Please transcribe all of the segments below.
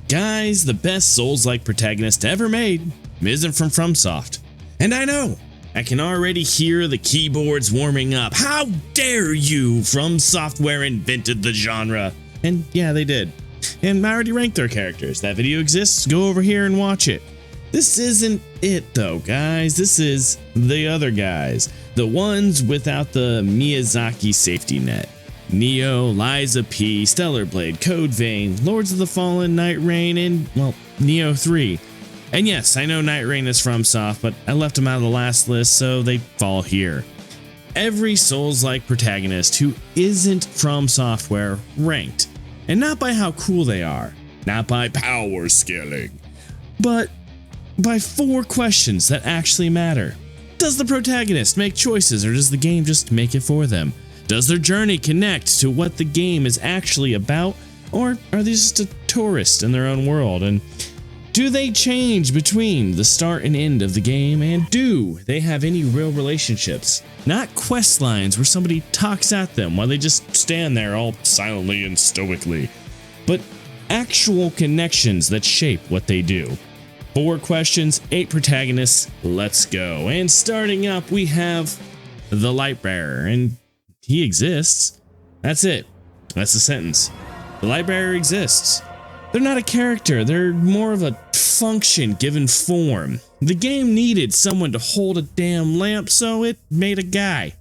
Guys, the best Souls-like protagonist ever made isn't from FromSoft. And I know, I can already hear the keyboards warming up. How dare you! FromSoftware invented the genre. And yeah, they did. And I already ranked their characters. That video exists, go over here and watch it. This isn't it though, guys. This is the other guys. The ones without the Miyazaki safety net. Nioh, Liza P, Stellar Blade, Code Vein, Lords of the Fallen, Nightreign, and, well, Nioh 3. And yes, I know Nightreign is FromSoft, but I left them out of the last list, so they fall here. Every Souls-like protagonist who isn't FromSoftware ranked. And not by how cool they are, not by power scaling, but by 4 questions that actually matter. Does the protagonist make choices, or does the game just make it for them? Does their journey connect to what the game is actually about, or are they just a tourist in their own world? And do they change between the start and end of the game, and do they have any real relationships? Not quest lines where somebody talks at them while they just stand there all silently and stoically, but actual connections that shape what they do. 4 questions, 8 protagonists, let's go. And starting up, we have the Lightbearer, and he exists. That's it. That's the sentence. The Lampbearer exists. They're not a character, they're more of a function given form. The game needed someone to hold a damn lamp, so it made a guy.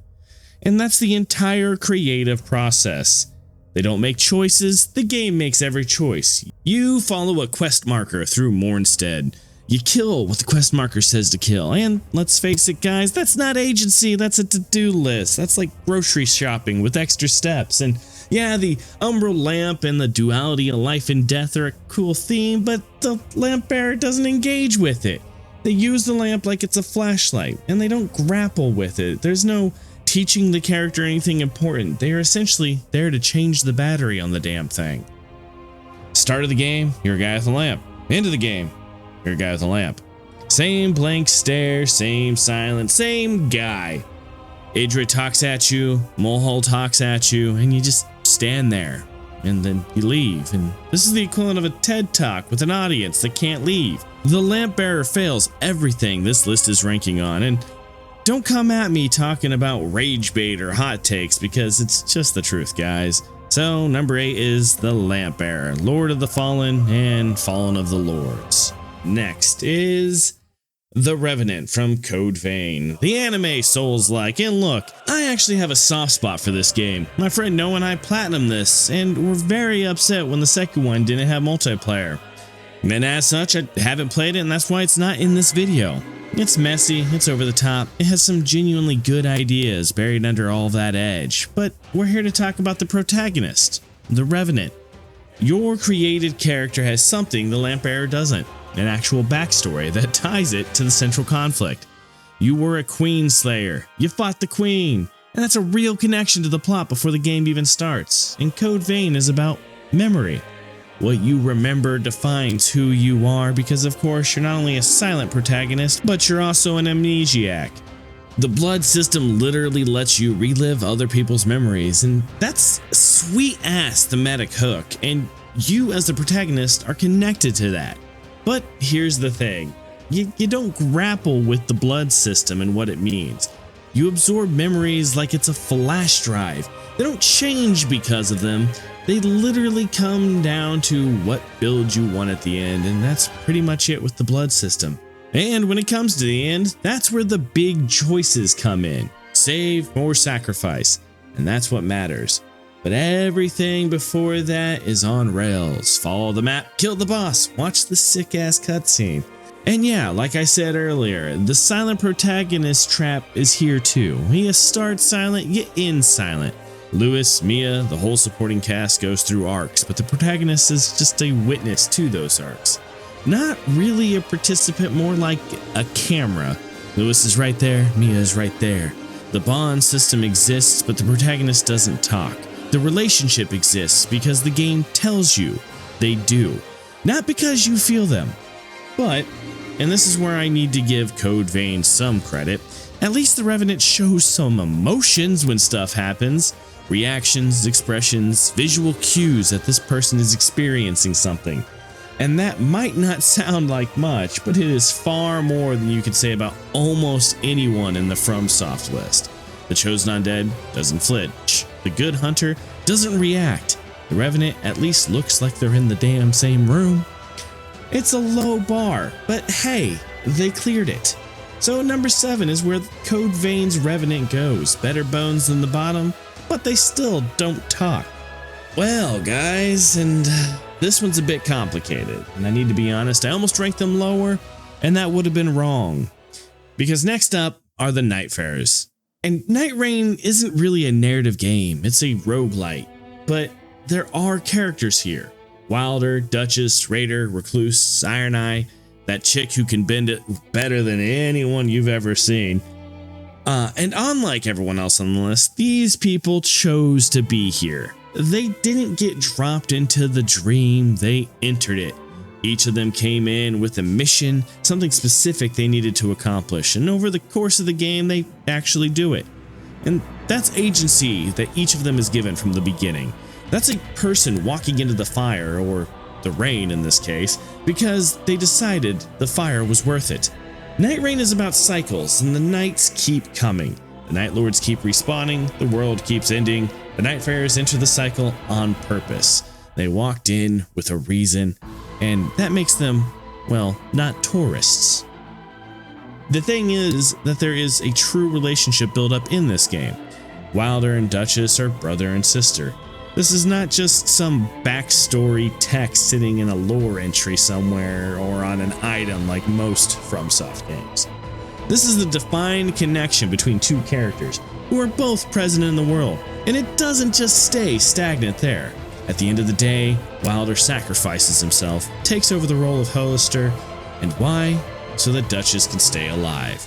And that's the entire creative process. They don't make choices, the game makes every choice. You follow a quest marker through Mornstead. You kill what the quest marker says to kill, and let's face it guys, that's not agency, that's a to-do list. That's like grocery shopping with extra steps. And yeah, the umbral lamp and the duality of life and death are a cool theme, but the Lampbearer doesn't engage with it. They use the lamp like it's a flashlight, and they don't grapple with it. There's no teaching the character anything important. They are essentially there to change the battery on the damn thing. Start of the game, you're a guy with a lamp. End of the game, you're a guy with a lamp. Same blank stare, same silence, same guy. Idra talks at you, Mulhall talks at you, and you just stand there. And then you leave. And this is the equivalent of a TED Talk with an audience that can't leave. The Lampbearer fails everything this list is ranking on. And don't come at me talking about rage bait or hot takes, because it's just the truth, guys. So number 8 is the Lampbearer, Lord of the Fallen and Fallen of the Lords. Next is the Revenant from Code Vein, the anime Souls-like. And look, I actually have a soft spot for this game. My friend Noah and I platinumed this, and were very upset when the second one didn't have multiplayer. And as such, I haven't played it, and that's why it's not in this video. It's messy, it's over the top, it has some genuinely good ideas buried under all that edge, but we're here to talk about the protagonist, the Revenant. Your created character has something the Lampbearer doesn't. An actual backstory that ties it to the central conflict. You were a queen slayer, you fought the queen, and that's a real connection to the plot before the game even starts. And Code Vein is about memory. What you remember defines who you are, because of course you're not only a silent protagonist, but you're also an amnesiac. The blood system literally lets you relive other people's memories, and that's a sweet ass thematic hook, and you as the protagonist are connected to that. But here's the thing, you don't grapple with the blood system and what it means. You absorb memories like it's a flash drive. They don't change because of them, they literally come down to what build you want at the end, and that's pretty much it with the blood system. And when it comes to the end, that's where the big choices come in. Save or sacrifice, and that's what matters. But everything before that is on rails. Follow the map, kill the boss, watch the sick ass cutscene. And yeah, like I said earlier, the silent protagonist trap is here too. You start silent, you end silent. Lewis, Mia, the whole supporting cast goes through arcs, but the protagonist is just a witness to those arcs. Not really a participant, more like a camera. Lewis is right there, Mia is right there. The bond system exists, but the protagonist doesn't talk. The relationship exists because the game tells you they do, not because you feel them. But, and this is where I need to give Code Vein some credit, at least the Revenant shows some emotions when stuff happens. Reactions, expressions, visual cues that this person is experiencing something. And that might not sound like much, but it is far more than you could say about almost anyone in the FromSoft list. The Chosen Undead doesn't flinch. The Good Hunter doesn't react. The Revenant at least looks like they're in the damn same room. It's a low bar, but hey, they cleared it. So number 7 is where Code Vein's Revenant goes. Better bones than the bottom, but they still don't talk. Well, guys, and this one's a bit complicated, and I need to be honest, I almost ranked them lower, and that would have been wrong. Because next up are the Nightfarers. And Nightreign isn't really a narrative game, it's a roguelite, but there are characters here. Wilder, Duchess, Raider, Recluse, Iron Eye, that chick who can bend it better than anyone you've ever seen. And unlike everyone else on the list, these people chose to be here. They didn't get dropped into the dream, they entered it. Each of them came in with a mission, something specific they needed to accomplish, and over the course of the game, they actually do it. And that's agency that each of them is given from the beginning. That's a person walking into the fire, or the rain in this case, because they decided the fire was worth it. Nightreign is about cycles, and the nights keep coming. The Night Lords keep respawning, the world keeps ending, the Nightfarers enter the cycle on purpose. They walked in with a reason, and that makes them, well, not tourists. The thing is that there is a true relationship built up in this game. Wilder and Duchess are brother and sister. This is not just some backstory text sitting in a lore entry somewhere or on an item like most FromSoft games. This is the defined connection between two characters who are both present in the world, and it doesn't just stay stagnant there. At the end of the day, Wilder sacrifices himself, takes over the role of Hollister, and why? So that Duchess can stay alive.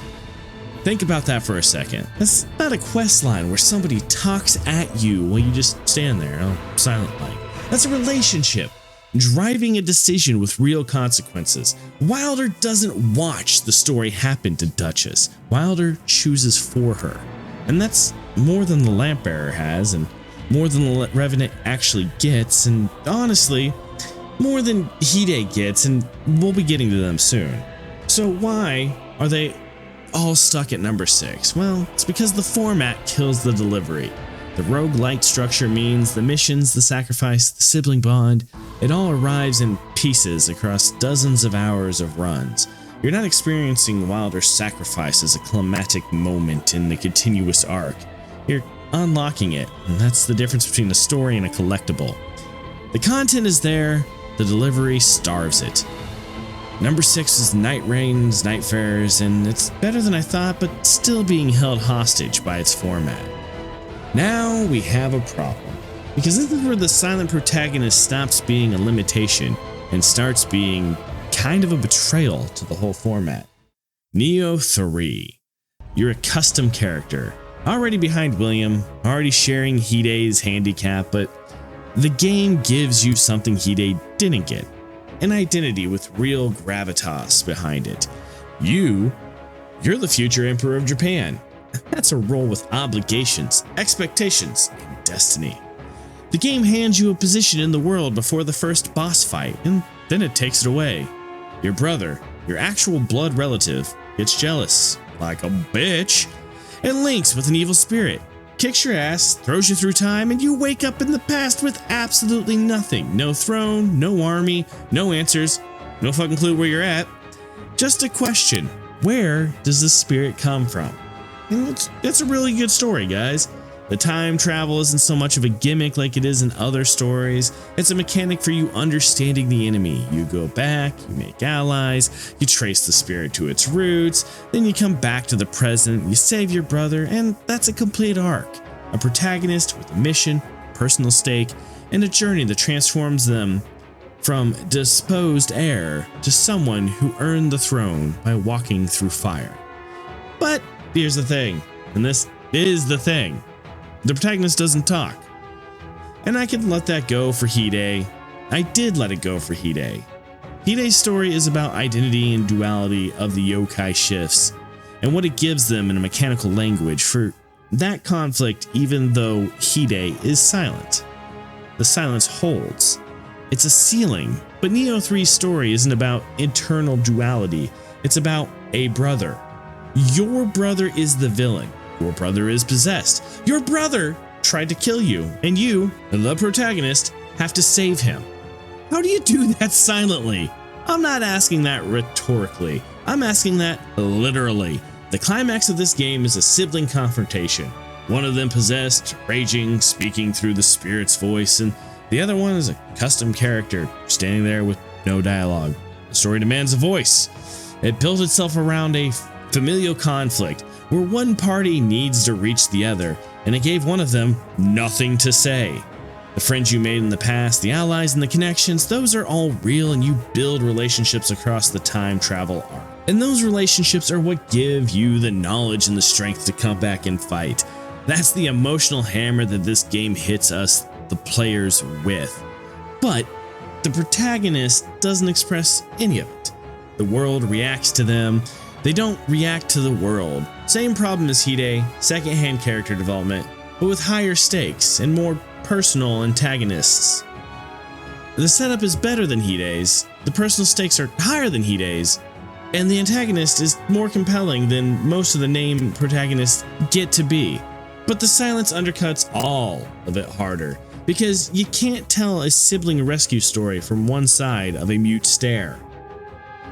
Think about that for a second. That's not a quest line where somebody talks at you while you just stand there, silent like. That's a relationship, driving a decision with real consequences. Wilder doesn't watch the story happen to Duchess. Wilder chooses for her. And that's more than the Lampbearer has, and more than the Revenant actually gets, and honestly, more than Hide gets, and we'll be getting to them soon. So why are they all stuck at number 6? Well, it's because the format kills the delivery. The roguelite structure means the missions, the sacrifice, the sibling bond, it all arrives in pieces across dozens of hours of runs. You're not experiencing Wilder's sacrifice as a climactic moment in the continuous arc. You're unlocking it, and that's the difference between a story and a collectible. The content is there, the delivery starves it. Number 6 is Nightreign's Nightfarers, and it's better than I thought, but still being held hostage by its format. Now we have a problem, because this is where the silent protagonist stops being a limitation and starts being kind of a betrayal to the whole format. Nioh 3. You're a custom character, already behind William, already sharing Hide's handicap, but the game gives you something Hide didn't get. An identity with real gravitas behind it. You're the future Emperor of Japan. That's a role with obligations, expectations, and destiny. The game hands you a position in the world before the first boss fight, and then it takes it away. Your brother, your actual blood relative, gets jealous, like a bitch, and links with an evil spirit. Kicks your ass, throws you through time, and you wake up in the past with absolutely nothing. No throne, no army, no answers, no fucking clue where you're at. Just a question, where does this spirit come from? And it's a really good story, guys. The time travel isn't so much of a gimmick like it is in other stories. It's a mechanic for you understanding the enemy. You go back, you make allies, you trace the spirit to its roots, then you come back to the present, you save your brother, and that's a complete arc. A protagonist with a mission, personal stake, and a journey that transforms them from disposed heir to someone who earned the throne by walking through fire. But here's the thing, and this is the thing. The protagonist doesn't talk. And I can let that go for Hide. I did let it go for Hide. Hide's story is about identity and duality of the yokai shifts, and what it gives them in a mechanical language for that conflict, even though Hide is silent. The silence holds. It's a ceiling, but Nioh 3's story isn't about internal duality. It's about a brother. Your brother is the villain. Your brother is possessed. Your brother tried to kill you, and you, the protagonist, have to save him. How do you do that silently? I'm not asking that rhetorically. I'm asking that literally. The climax of this game is a sibling confrontation. One of them possessed, raging, speaking through the spirit's voice, and the other one is a custom character standing there with no dialogue. The story demands a voice. It built itself around a familial conflict where one party needs to reach the other, and it gave one of them nothing to say. The friends you made in the past, the allies and the connections, those are all real, and you build relationships across the time travel arc. And those relationships are what give you the knowledge and the strength to come back and fight. That's the emotional hammer that this game hits us, the players, with. But the protagonist doesn't express any of it. The world reacts to them. They don't react to the world. Same problem as Hide, secondhand character development, but with higher stakes and more personal antagonists. The setup is better than Hide's, the personal stakes are higher than Hide's, and the antagonist is more compelling than most of the named protagonists get to be. But the silence undercuts all of it harder, because you can't tell a sibling rescue story from one side of a mute stare.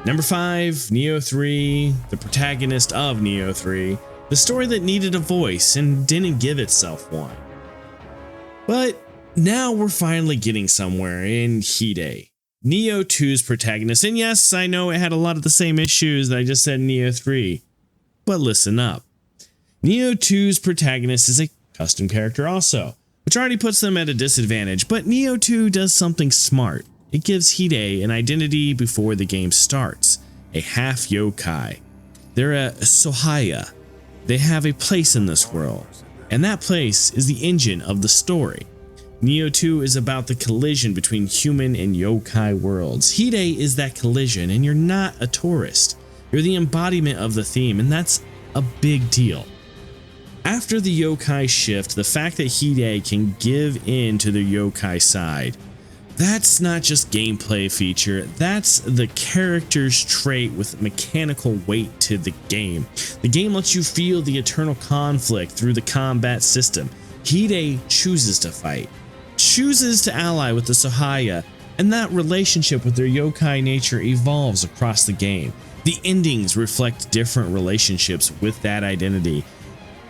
Number 5, Nioh 3, the protagonist of Nioh 3, the story that needed a voice and didn't give itself one. But now we're finally getting somewhere in Hide, Nioh 2's protagonist, and yes, I know it had a lot of the same issues that I just said in Nioh 3, but listen up. Nioh 2's protagonist is a custom character also, which already puts them at a disadvantage, but Nioh 2 does something smart. It gives Hide an identity before the game starts, a half yokai. They're a Sohaya. They have a place in this world, and that place is the engine of the story. Nioh 2 is about the collision between human and yokai worlds. Hide is that collision, and you're not a tourist. You're the embodiment of the theme, and that's a big deal. After the yokai shift, the fact that Hide can give in to the yokai side, that's not just gameplay feature, that's the character's trait with mechanical weight to the game. The game lets you feel the eternal conflict through the combat system. Hide chooses to fight, chooses to ally with the Sohaya, and that relationship with their yokai nature evolves across the game. The endings reflect different relationships with that identity.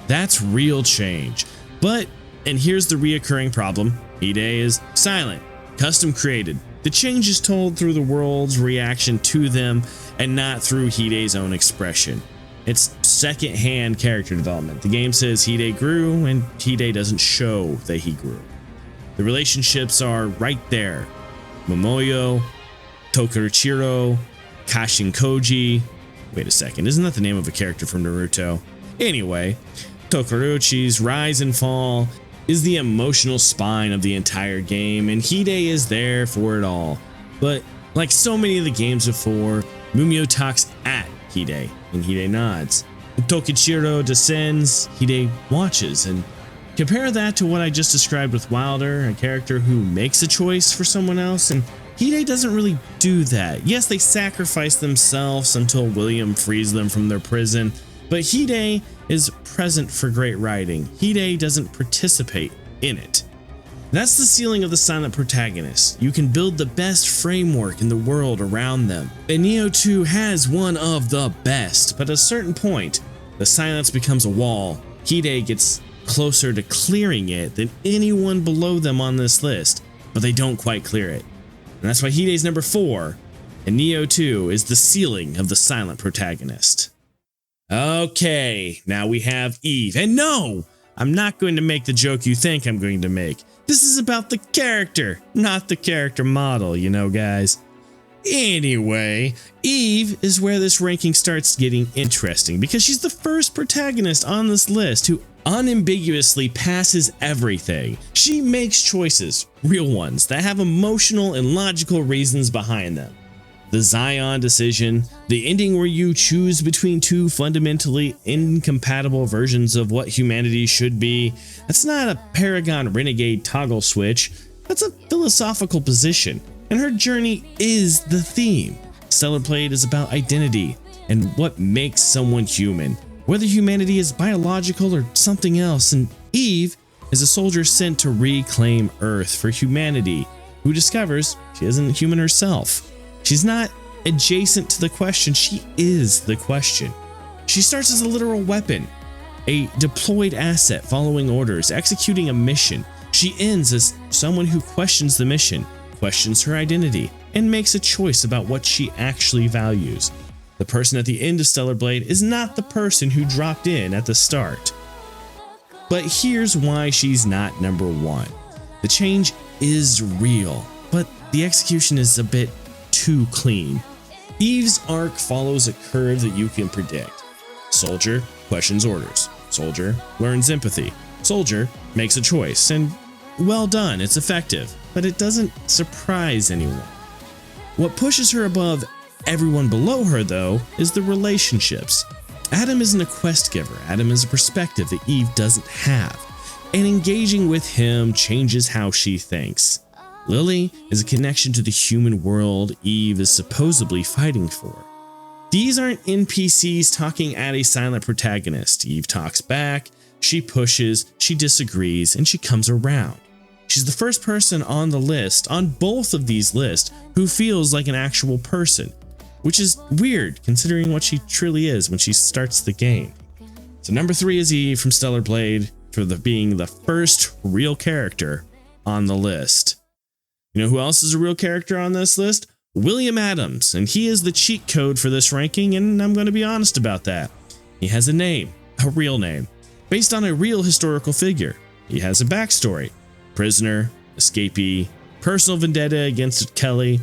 That's real change. But, and here's the reoccurring problem, Hide is silent. Custom created. The change is told through the world's reaction to them and not through Hide's own expression. It's second-hand character development. The game says Hide grew and Hide doesn't show that he grew. The relationships are right there. Momoyo, Tokorochiro, Kashin Koji. Wait a second, isn't that the name of a character from Naruto? Anyway, Tokorochi's rise and fall is the emotional spine of the entire game, and Hide is there for it all. But like so many of the games before, Mumio talks at Hide, and Hide nods. Tokichiro descends, Hide watches, and compare that to what I just described with Wilder, a character who makes a choice for someone else, and Hide doesn't really do that. Yes, they sacrifice themselves until William frees them from their prison, but Hide is present for great writing. Hide doesn't participate in it. That's the ceiling of the silent protagonist. You can build the best framework in the world around them. And Nioh 2 has one of the best, but at a certain point, the silence becomes a wall. Hide gets closer to clearing it than anyone below them on this list, but they don't quite clear it. And that's why Hide's number 4, and Nioh 2 is the ceiling of the silent protagonist. Okay, now we have Eve. And no, I'm not going to make the joke you think I'm going to make. This is about the character, not the character model, you know, guys. Anyway, Eve is where this ranking starts getting interesting because she's the first protagonist on this list who unambiguously passes everything. She makes choices, real ones, that have emotional and logical reasons behind them. The Zion decision, the ending where you choose between two fundamentally incompatible versions of what humanity should be, that's not a Paragon Renegade toggle switch, that's a philosophical position. and her journey is the theme. Stellar Blade is about identity and what makes someone human, whether humanity is biological or something else, and Eve is a soldier sent to reclaim Earth for humanity, who discovers she isn't human herself. She's not adjacent to the question, she is the question. She starts as a literal weapon, a deployed asset following orders, executing a mission. She ends as someone who questions the mission, questions her identity, and makes a choice about what she actually values. The person at the end of Stellar Blade is not the person who dropped in at the start. But here's why she's not number one. The change is real, but the execution is a bit too clean. Eve's arc follows a curve that you can predict. Soldier questions orders. Soldier learns empathy. Soldier makes a choice, and well done, it's effective, but it doesn't surprise anyone. What pushes her above everyone below her, though, is the relationships. Adam isn't a quest giver. Adam is a perspective that Eve doesn't have, and engaging with him changes how she thinks. Lily is a connection to the human world Eve is supposedly fighting for. These aren't NPCs talking at a silent protagonist. Eve talks back, she pushes, she disagrees, and she comes around. She's the first person on the list, on both of these lists, who feels like an actual person, which is weird considering what she truly is when she starts the game. So number 3 is Eve from Stellar Blade for being the first real character on the list. You know who else is a real character on this list? William Adams, and he is the cheat code for this ranking, and I'm going to be honest about that. He has a name, a real name, based on a real historical figure. He has a backstory: prisoner, escapee, personal vendetta against Kelly.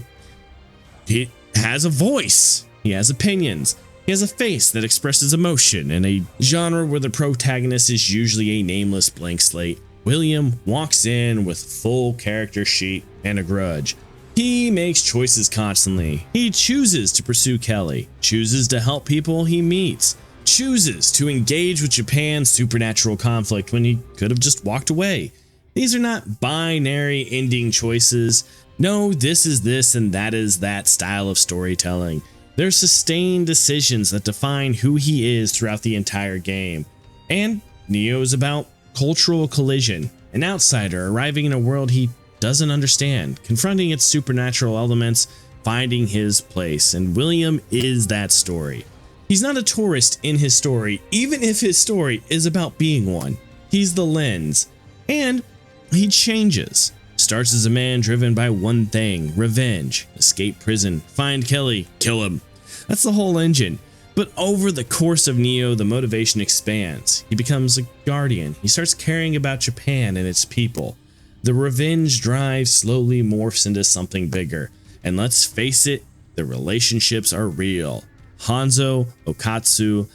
He has a voice. He has opinions. He has a face that expresses emotion. In a genre where the protagonist is usually a nameless blank slate, William walks in with full character sheet and a grudge. He makes choices constantly. He chooses to pursue Kelly, chooses to help people he meets, chooses to engage with Japan's supernatural conflict when he could have just walked away. These are not binary ending choices. No, this is this and that is that style of storytelling. They're sustained decisions that define who he is throughout the entire game. And Nioh is about cultural collision, an outsider arriving in a world he doesn't understand, confronting its supernatural elements, finding his place, and William is that story. He's not a tourist in his story, even if his story is about being one. He's the lens, and he changes. Starts as a man driven by one thing: revenge, escape prison, find Kelly, kill him. That's the whole engine. But over the course of Nioh, the motivation expands. He becomes a guardian. He starts caring about Japan and its people. The revenge drive slowly morphs into something bigger. And let's face it, the relationships are real. Hanzo, Okatsu,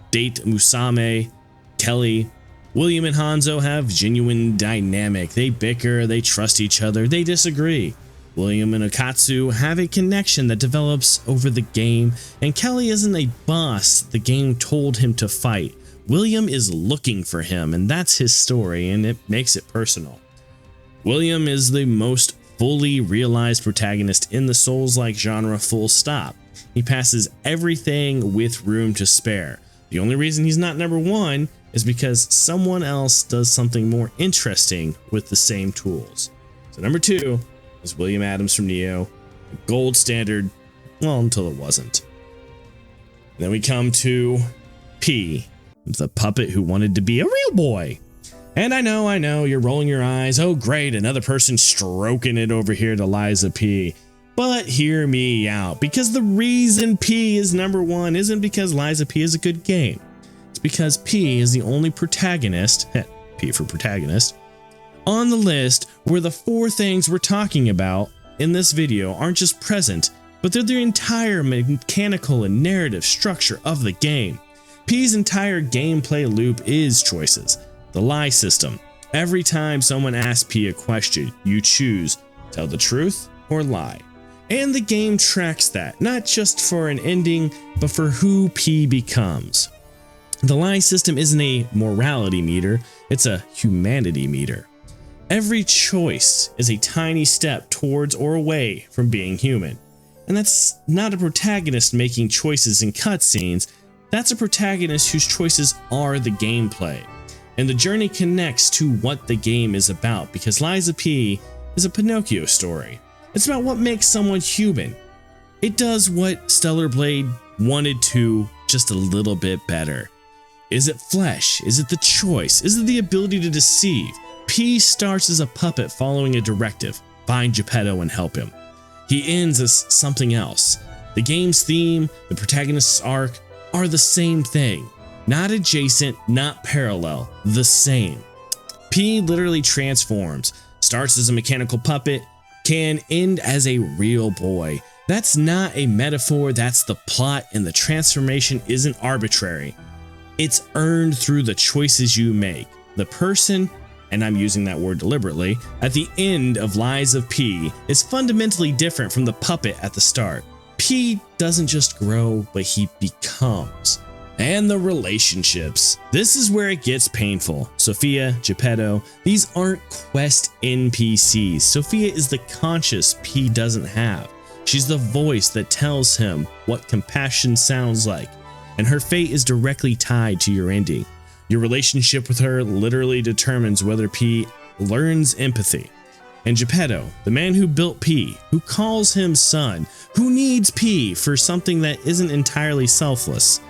date Musame, Kelly. William and Hanzo have genuine dynamic. They bicker, they trust each other, they disagree. William and Okatsu have a connection that develops over the game, and Kelly isn't a boss the game told him to fight. William is looking for him, and that's his story, and it makes it personal. William is the most fully realized protagonist in the Souls-like genre, full stop. He passes everything with room to spare. The only reason he's not number 1 is because someone else does something more interesting with the same tools. So number 2 is William Adams from Nioh, the gold standard, well, until it wasn't. Then we come to P, the puppet who wanted to be a real boy. And I know, you're rolling your eyes. Oh great, another person stroking it over here to Liza P. But hear me out, because the reason P is number 1 isn't because Liza P is a good game. It's because P is the only protagonist, P for protagonist, on the list where the 4 things we're talking about in this video aren't just present, but they're the entire mechanical and narrative structure of the game. P's entire gameplay loop is choices. The lie system. Every time someone asks P a question, you choose tell the truth or lie. And the game tracks that, not just for an ending, but for who P becomes. The lie system isn't a morality meter, it's a humanity meter. Every choice is a tiny step towards or away from being human. And that's not a protagonist making choices in cutscenes, that's a protagonist whose choices are the gameplay. And the journey connects to what the game is about, because Lies of P is a Pinocchio story. It's about what makes someone human. It does what Stellar Blade wanted to, just a little bit better. Is it flesh? Is it the choice? Is it the ability to deceive? P starts as a puppet following a directive: find Geppetto and help him. He ends as something else. The game's theme, the protagonist's arc, are the same thing. Not adjacent, not parallel, the same. P literally transforms, starts as a mechanical puppet, can end as a real boy. That's not a metaphor, that's the plot, and the transformation isn't arbitrary. It's earned through the choices you make. The person, and I'm using that word deliberately, at the end of Lies of P is fundamentally different from the puppet at the start. P doesn't just grow, but he becomes. And the relationships. This is where it gets painful. Sophia, Geppetto, these aren't quest NPCs. Sophia is the conscience P doesn't have. She's the voice that tells him what compassion sounds like, and her fate is directly tied to your ending. Your relationship with her literally determines whether P learns empathy. And Geppetto, the man who built P, who calls him son, who needs P for something that isn't entirely selfless.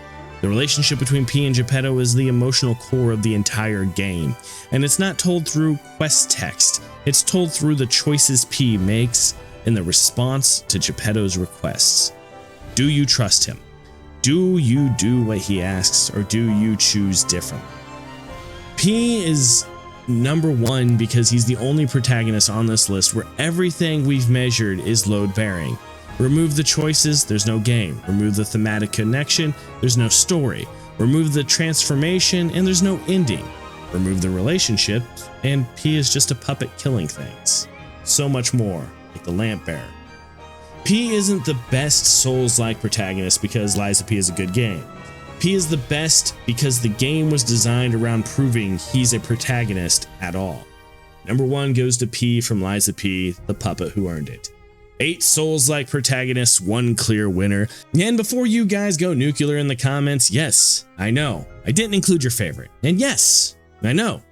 The relationship between P and Geppetto is the emotional core of the entire game, and it's not told through quest text, it's told through the choices P makes in the response to Geppetto's requests. Do you trust him? Do you do what he asks, or do you choose different? P is number one because he's the only protagonist on this list where everything we've measured is load bearing. Remove the choices, there's no game. Remove the thematic connection, there's no story. Remove the transformation, and there's no ending. Remove the relationship, and P is just a puppet killing things. So much more, like the Lampbearer. P isn't the best Souls-like protagonist because Lies of P is a good game. P is the best because the game was designed around proving he's a protagonist at all. Number one goes to P from Lies of P, the puppet who earned it. 8 Souls-like protagonists, 1 clear winner. And before you guys go nuclear in the comments, yes, I know, I didn't include your favorite. And yes, I know,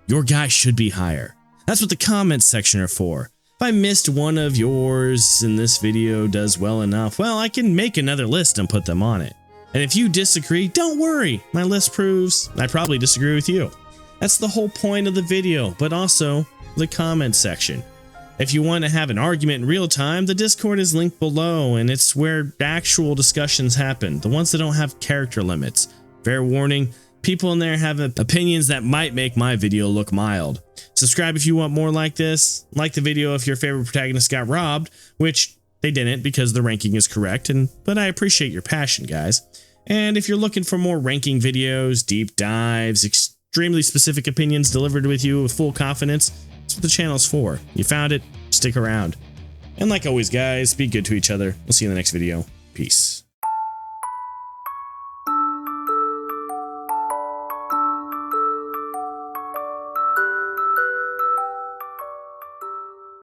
your guy should be higher. That's what the comments section are for. If I missed one of yours and this video does well enough, well, I can make another list and put them on it. And if you disagree, don't worry, my list proves I probably disagree with you. That's the whole point of the video, but also the comments section. If you want to have an argument in real time, the Discord is linked below, and it's where actual discussions happen, the ones that don't have character limits. Fair warning, people in there have opinions that might make my video look mild. Subscribe if you want more like this. Like the video if your favorite protagonist got robbed, which they didn't because the ranking is correct, but I appreciate your passion, guys. And if you're looking for more ranking videos, deep dives, extremely specific opinions delivered with you with full confidence, that's what the channel's for. You found it, stick around. And like always, guys, be good to each other. We'll see you in the next video. Peace.